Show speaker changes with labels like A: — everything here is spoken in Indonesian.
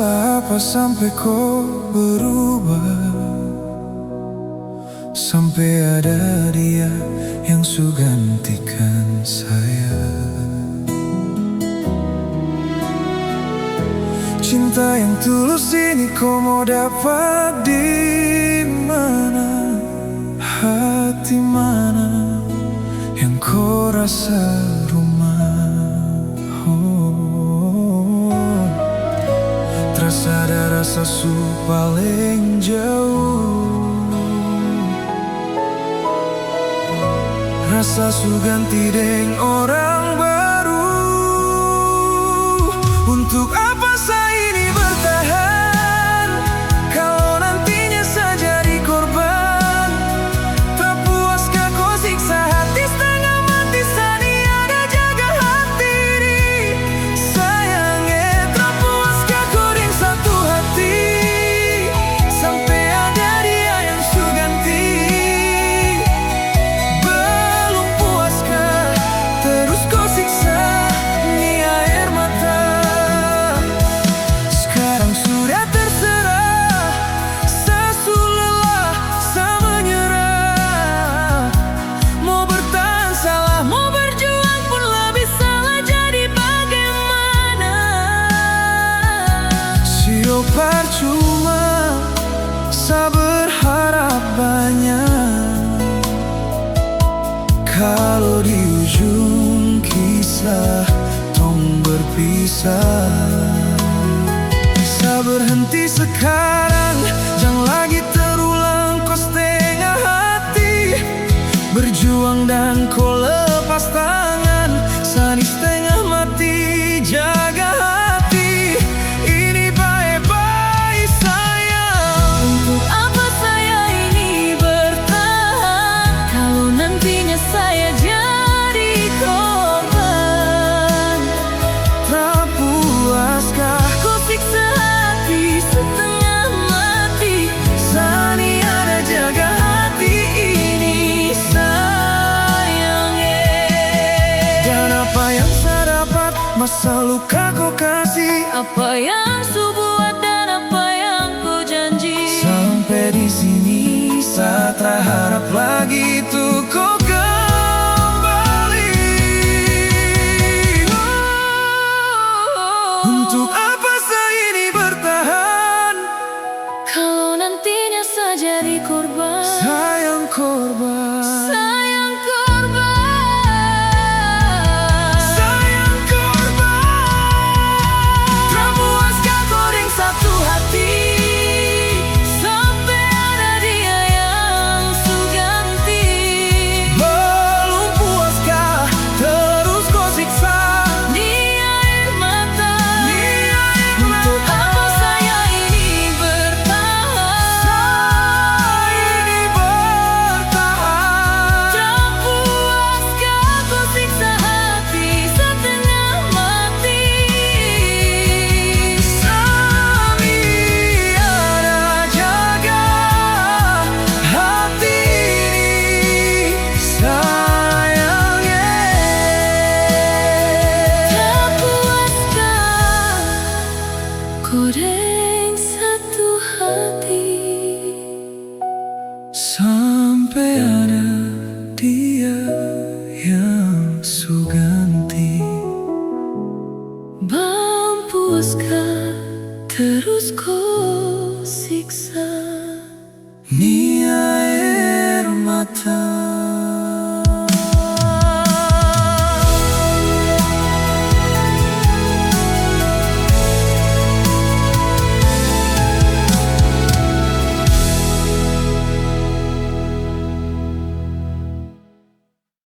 A: salah apa sampai kau berubah? Sampai ada dia yang su gantikan saya. Cinta yang tulus ini kau mau dapat di mana? Hati mana yang kau rasa rumah? Oh, terasa ada rasa su paling jauh. Rasa su ganti deng orang baru. Untuk apa saya ini bertahan kalau nantinya saya jadi korban? Tak puaskah kau siksa hati setengah mati sani ada jaga hati ini? Sayangnya tak puaskah kau deng satu hati sampai ada dia yang su ganti? Belum puaskah terus kau siksa ni air mata? Sekarang sudah terserah, saya su lelah, saya menyerah. Mau bertahan salah, mau berjuang pun lebih salah. Jadi bagaimana? Sio percuma, saya berharap banyak. Kalau di ujung kisah tong berpisah, bisa berhenti sekarang, jangan lagi terulang kau setengah hati. Berjuang dan kau lepas tangan, sani setengah mati jaga hati. Ini baik-baik sayang. Untuk apa saya ini bertahan kalau nantinya saya jadi korban? Tak puaskah kau siksa hati setengah mati sani ada jaga hati ini? Sayangnya, dan apa yang saya dapat masa luka kau kasih?
B: Apa yang su buat dan apa yang kau janji?
A: Sampai di sini saya tak harap lagi tuh kau kembali. Untuk apa saya ini bertahan
B: Kalau nantinya saya jadi korban?
A: sayang korban?
B: Sayang korban.
A: Sayang korban. Tak puaskah kau deng satu hati
B: Sampai ada dia yang su ganti?
A: belum puaskah terus kau siksa
B: Di air mata.
A: ni air
B: Untuk
A: mata?
B: apa saya ini bertahan?
A: Saya ini bertahan.
B: Tak puaskah kau siksa hati setengah mati?
A: Sani ada jaga hati ini sayangnya.
B: Tak puaskah kau deng satu hati
A: Sampai ada dia yang su ganti?
B: Puaskah terus kau siksa?
A: Ni air mata.